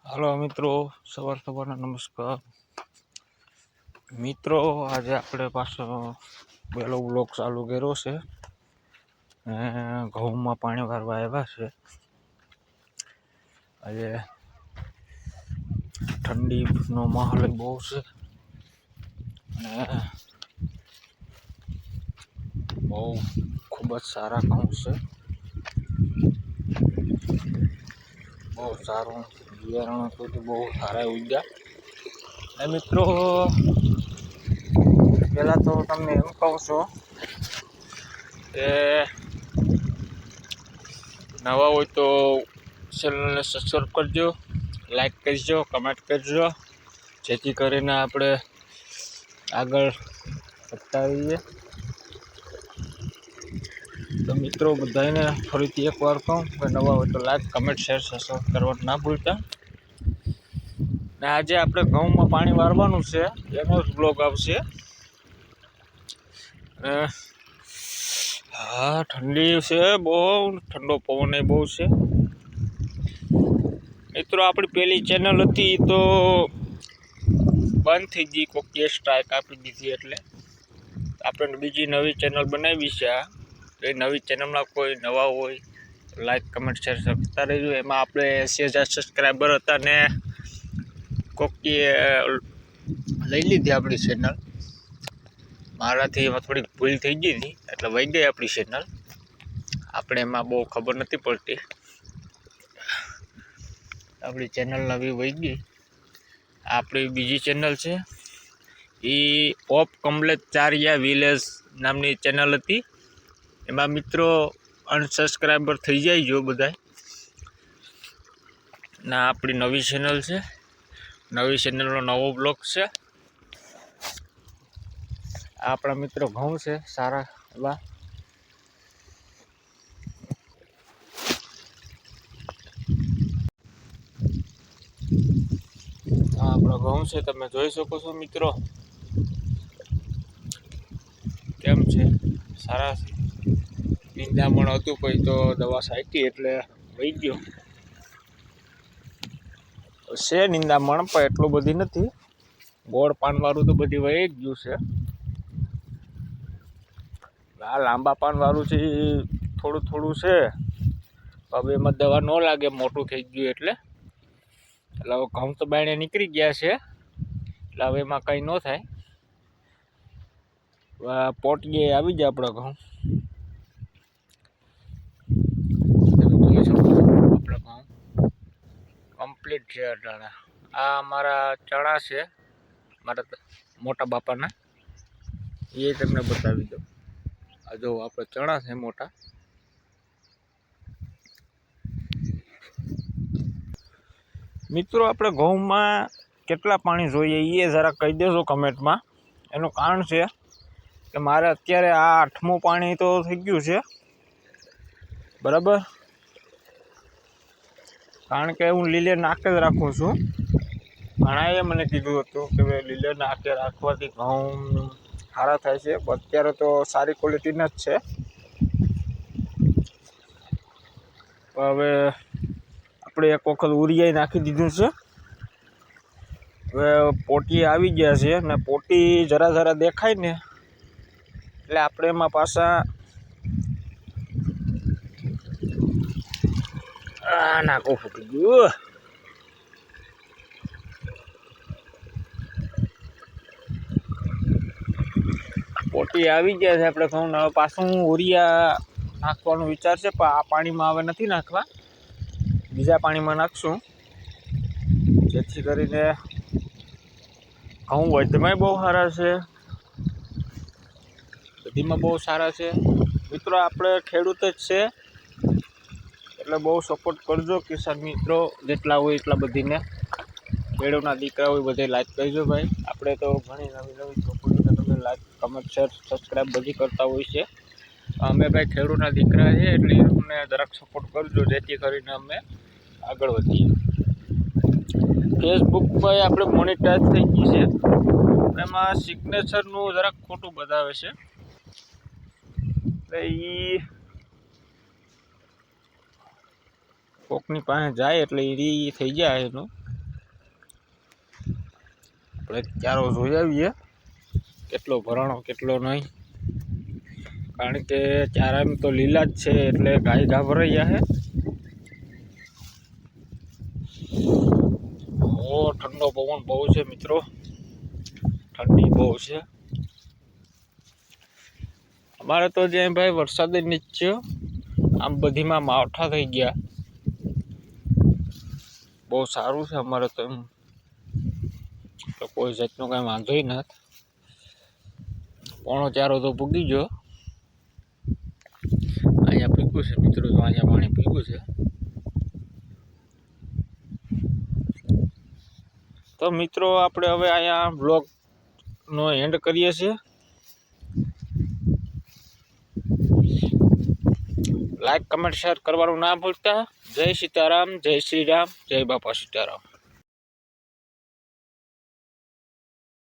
હાલો મિત્રો, સવારના નમસ્કાર મિત્રો। આજે આપણે પાછો પહેલો બ્લોગ ચાલુ કર્યો છે। ઘઉંમાં પાણી વારવા આવ્યા છે। આજે ઠંડીનો માહોલ બહુ છે અને બહુ ખૂબ જ સારા ઘઉં છે। બહુ સારું બિયારણ હતું તો બહુ સારા ઉગ્યા। મિત્રો પહેલાં તો તમને એમ કહું છું કે નવા હોય તો ચેનલને સબસ્ક્રાઈબ કરજો, લાઈક કરજો, કમેન્ટ કરજો, જેથી કરીને આપણે આગળ વધતા રહીએ। તો મિત્રો બધાને ફરીથી એકવાર કહું કે નવા હોય તો લાઈક, કમેન્ટ, શેર, સબસ્ક્રાઈબ કરવાનું ના ભૂલતા। ને આજે આપણે ઘઉંમાં પાણી વારવાનું છે એનો જ બ્લોગ આવશે। હા, ઠંડી છે, બહુ ઠંડો પવન એ બહુ છે મિત્રો। આપણી પહેલી ચેનલ હતી તો બંધ થઈ ગઈ, કોઈક ગેસ સ્ટ્રાઇક આપી દીધી, એટલે આપણે બીજી નવી ચેનલ બનાવી છે। એ નવી ચેનલમાં કોઈ નવા હોય લાઈક, કમેન્ટ, શેર કરતા રહેજો। એમાં આપણે 80,000 સબસ્ક્રાઈબર હતા ને કોકીએ લઈ લીધી આપણી ચેનલ। મારાથી એમાં થોડીક ભૂલ થઈ ગઈ હતી એટલે વહી ગઈ આપણી ચેનલ। આપણે એમાં બહુ ખબર નથી પડતી, આપણી ચેનલ નવી વહી ગઈ। આપણી બીજી ચેનલ છે એ ઓફ કમલેચારિયા વિલેજ નામની ચેનલ હતી। એમાં મિત્રો અનસબસ્ક્રાઈબર થઈ જાય જો બધા ના। આપણી નવી ચેનલ છે, નવી ચેનલનો નવો બ્લોગ છે। આપણા મિત્રો ઘઉં છે સારા એવા। આપણા ઘઉં છે, તમે જોઈ શકો છો મિત્રો કેમ છે, સારા છે। નિંદામણ હતું કોઈ તો દવા છાંટી એટલે વહી ગયો છે નિંદામણ, પણ એટલું બધી નથી। ગોળ પાનવાળું તો બધી વહી જ ગયું છે। આ લાંબા પાનવાળું છે એ થોડું થોડું છે, હવે એમાં દવા ન લાગે મોટું થઈ ગયું એટલે હવે ઘઉં તો બાયણે નીકળી ગયા છે એટલે હવે એમાં કંઈ ન થાય। પોટીએ આવી જાય આપણા ઘઉં, આપણા ઘઉં કમ્પ્લીટ છે અટાણે। આ મારા ચણા છે, મારા મોટા બાપાના, એ તમને બતાવી દઉં। આ જો આપણે ચણા છે મોટા। મિત્રો આપણે ઘઉંમાં કેટલા પાણી જોઈએ એ જરા કહી દેજો કમેન્ટમાં। એનું કારણ છે કે મારે અત્યારે આ 8મું પાણી તો થઈ ગયું છે બરાબર, કારણ કે હું લીલે નાકે જ રાખું છું। ઘણાએ મને કીધું હતું કે લીલે નાકે રાખવાથી ઘઉં સારા થાય છે, પણ અત્યારે તો સારી ક્વોલિટીના જ છે। હવે આપણે એક વખત ઉરિયાઈ નાખી દીધું છે। હવે પોટી આવી ગયા છે ને પોટી જરા જરા દેખાય ને એટલે આપણે એમાં પાછા નાખું ફૂટી ગયું। પોટી આવી ગયા છે આપણે ઘઉં, હવે પાછું ઉરિયા નાખવાનો વિચાર છે, પણ આ પાણીમાં હવે નથી નાખવા, બીજા પાણીમાં નાખશું, જેથી કરીને ઘઉં વધમાં બહુ સારા છે, બધીમાં બહુ સારા છે। મિત્રો આપણે ખેડૂત જ છે એટલે બહુ સપોર્ટ કરજો કિસાન મિત્રો જેટલા હોય એટલા બધીને। ખેડૂતના દીકરા હોય બધે લાઈક કરજો ભાઈ। આપણે તો ઘણી નવી નવી છોકરીઓને તમે લાઈક, કમેન્ટ, શેર, સબસ્ક્રાઈબ બધી કરતા હોય છે। અમે ભાઈ ખેડૂતના દીકરા છે એટલે અમને જરાક સપોર્ટ કરજો, જેથી કરીને અમે આગળ વધીએ। ફેસબુક પર આપણે મોનિટાઈઝ થઈ ગઈ છે, એમાં સિગ્નેચરનું જરાક ખોટું બતાવે છે, એટલે એ કોકની પાસે જાય એટલે એ થઈ જાય એનું। આપણે ચારો જોઈ આવીએ કેટલો ભરાણો કેટલો નહીં, કારણ કે ચારામાં તો લીલા જ છે એટલે ગાય ઘા ભરાઈ ગયા છે. ઓ ઠંડો પવન બહુ છે મિત્રો, ઠંડી બહુ છે. અમારે તો જે ભાઈ વરસાદ જ નીચયો, આમ બધીમાં માવઠા થઈ ગયા. બહુ સારું છે અમારે તો, એમ તો કોઈ જાતનો કાંઈ વાંધો નથી. પોણો ચારો તો પૂગી ગયો. અહીંયા પીકું છે મિત્રો, તો અહીંયા પાણી પીકું છે. તો મિત્રો આપણે હવે અહીંયા બ્લોગનો એન્ડ કરીએ છીએ. લાઈક કમેન્ટ શેર કરવાનું ના ભૂલતા. જય સીતારામ, જય શ્રી રામ, જય બાપા સીતારામ.